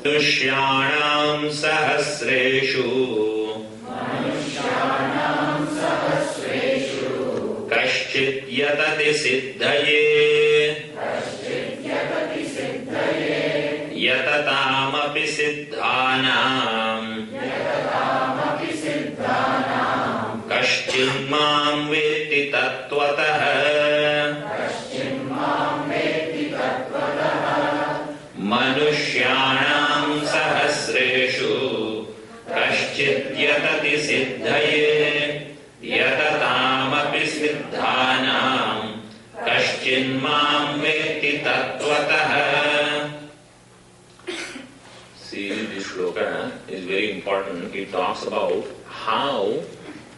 मनुष्याणां सहस्रेषु कश्चित् यतति सिद्धये यततामपि सिद्धानां कश्चिन्मां वेत्ति तत्त्वतः मनुष्याणां सहस्रेषु कश्चित् यतति सिद्धये यततामपि सिद्धानां कश्चिन्मां वेत्ति तत्त्वतः. See, this shloka is very important. It talks about how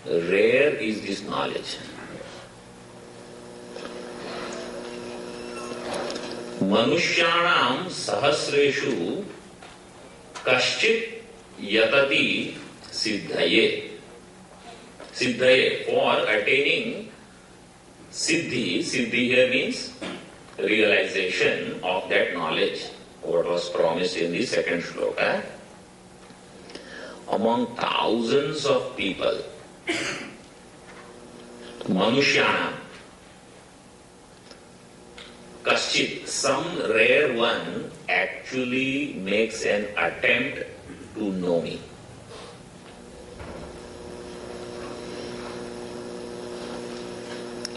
rare is this knowledge. मनुष्याणां सहस्रेषु कश्चित् यतति सिद्धये. Siddhaye, for attaining siddhi. Siddhi here means realization of that knowledge, what was promised in the second shloka. Among thousands of people, Manushyanam, Kaschit, some rare one actually makes an attempt to know me.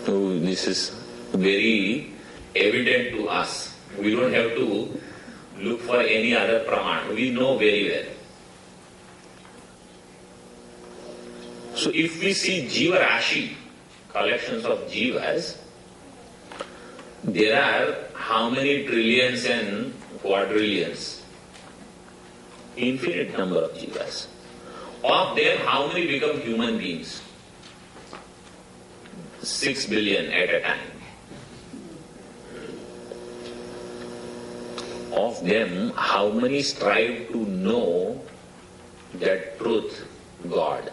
So this is very evident to us. We don't have to look for any other praman. We know very well. So if we see Jiva Rashi, collections of Jivas, there are how many trillions and quadrillions? Infinite number of Jivas. Of them, how many become human beings? 6 billion at a time. Of them, how many strive to know that truth, God?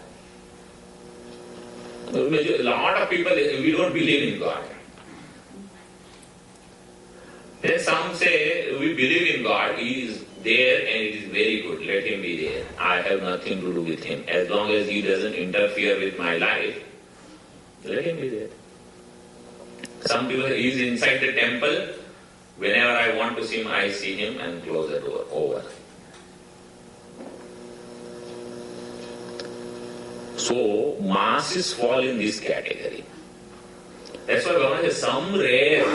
A lot of people, we don't believe in God. Then some say, we believe in God, He is there and it is very good, let Him be there. I have nothing to do with Him. As long as He doesn't interfere with my life, let Him be there. Some people, He is inside the temple, whenever I want to see Him, I see Him and close the door, over. So, masses fall in this category. That's why Bhagavan says, some rare,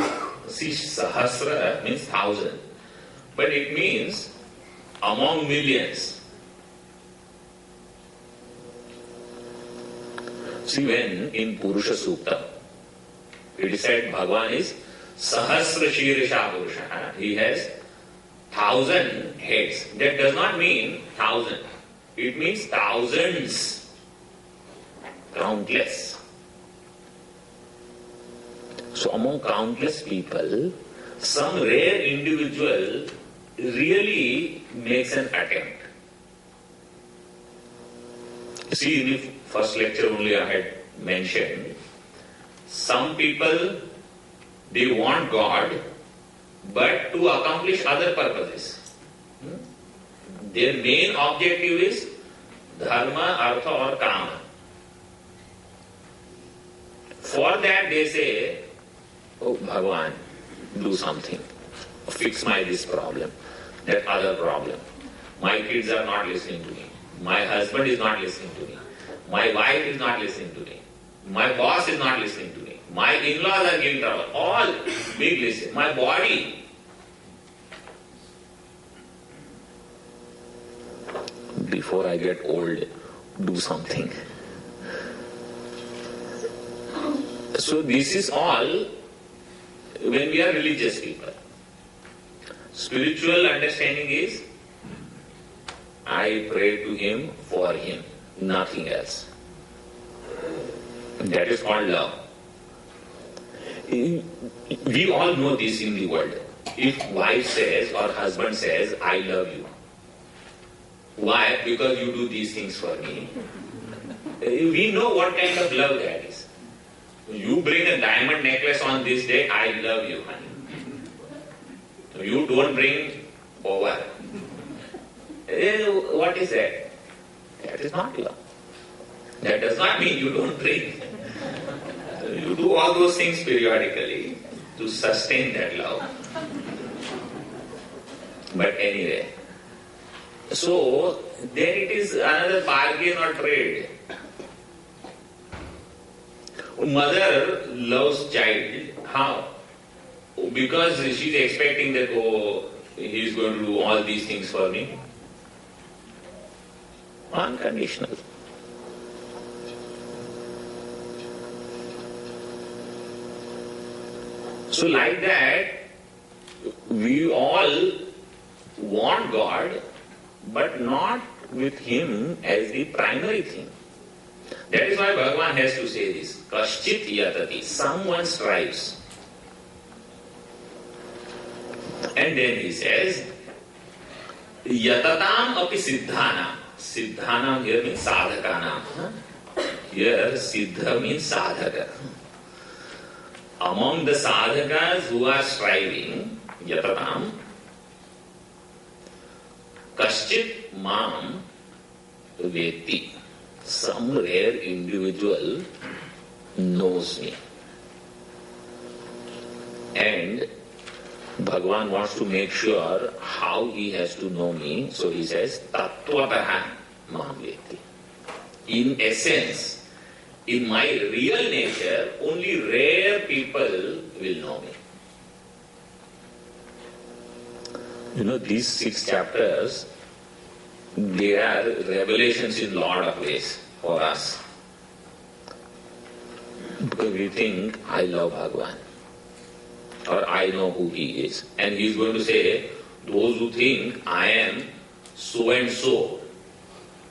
see, sahasra means 1,000, but it means among millions. See, when in Purusha Sukta, it is said Bhagavan is Sahasra Shirisha Purusha. He has 1,000 heads. That does not mean 1,000. It means thousands. Countless. So among countless people, some rare individual really makes an attempt. See, in the first lecture only I had mentioned, some people, they want God, but to accomplish other purposes. Their main objective is dharma, artha or kama. For that they say, oh Bhagavan, do something. Fix my this problem, that other problem. My kids are not listening to me. My husband is not listening to me. My wife is not listening to me. My boss is not listening to me. My in-laws are giving trouble. All big listen. My body. Before I get old, do something. So this is all when we are religious people. Spiritual understanding is, I pray to Him for Him, nothing else. That is called love. We all know this in the world. If wife says or husband says, I love you. Why? Because you do these things for me. We know what kind of love that is. You bring a diamond necklace on this day, I love you, honey. You don't bring over. What is that? That is not love. That does not mean you don't drink. You do all those things periodically to sustain that love. But anyway, so then it is another bargain or trade. Mother loves child. How? Because she is expecting that, oh, he is going to do all these things for me. Unconditional. So like that, we all want God, but not with Him as the primary thing. That is why Bhagavan has to say this. Kaschit yatati. Someone strives. And then he says, Yatatam api siddhanam. Siddhanam here means sadhakanam. Here siddha means sadhaka. Among the sadhakas who are striving, Yatatam, Kaschit mam veti. Some rare individual knows me. And Bhagavan wants to make sure how he has to know me. So he says, Tattvataha mam veti. In essence, in my real nature, only rare people will know me. You know, these 6 chapters, they are revelations in a lot of ways for us. Because we think, I love Bhagavan, or I know who he is. And he is going to say, those who think I am so and so,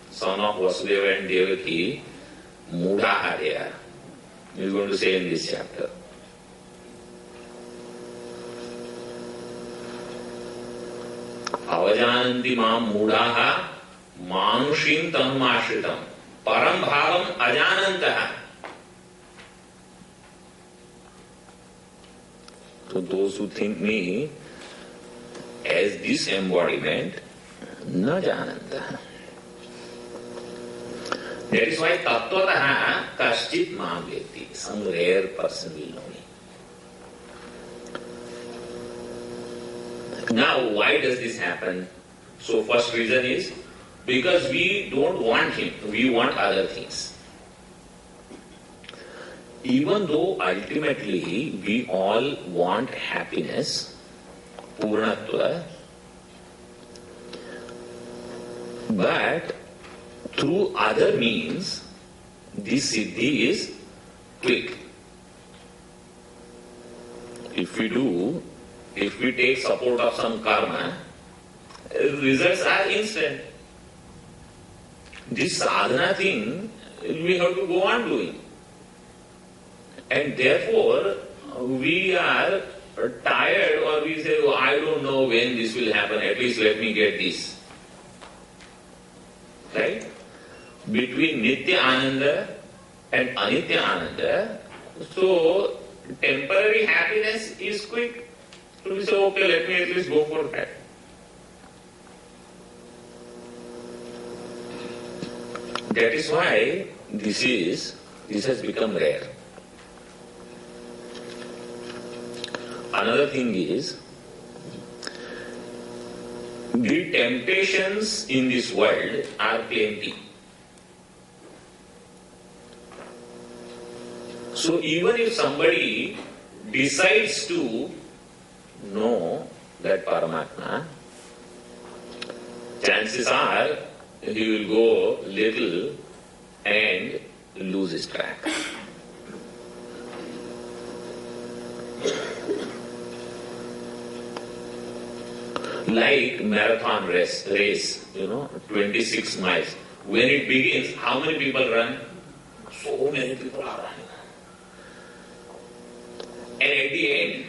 son of Vasudeva and Devaki, Mudaha they are. He is going to say in this chapter. Avajananti mam mudaha manushim tanumashritam param bhavam ajanantaha. So those who think me as this embodiment, na jananta. That is why tattvataha kaschit mam veti. Some rare person will know me. Now, why does this happen? So, first reason is because we don't want him, we want other things. Even though ultimately we all want happiness, Purnatva, but through other means, this siddhi is quick. If we take support of some karma, results are instant. This sadhana thing, we have to go on doing. And therefore, we are tired, or we say, oh, I don't know when this will happen, at least let me get this. Right? Between Nitya Ananda and Anitya Ananda, so temporary happiness is quick. So we say, okay, let me at least go for that. That is why this has become rare. Another thing is, the temptations in this world are plenty. So even if somebody decides to know that Paramatma, chances are he will go little and lose his track. Like marathon race, 26 miles. When it begins, how many people run? So many people are running. And at the end,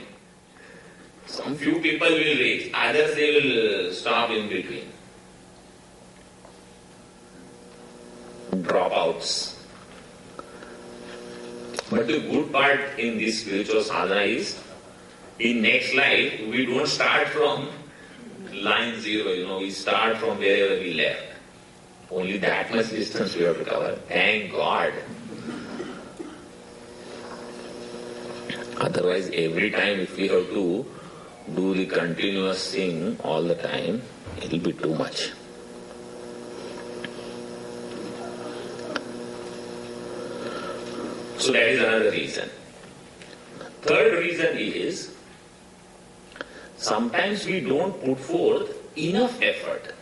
some few people will reach, others they will stop in between. Dropouts. But the good part in this spiritual sadhana is, in next life, we don't start from line zero, we start from wherever we left. Only that much distance we have to cover. Thank God. Otherwise, every time if we have to do the continuous thing all the time, it will be too much. So that is another reason. Third reason is, sometimes we don't put forth enough effort.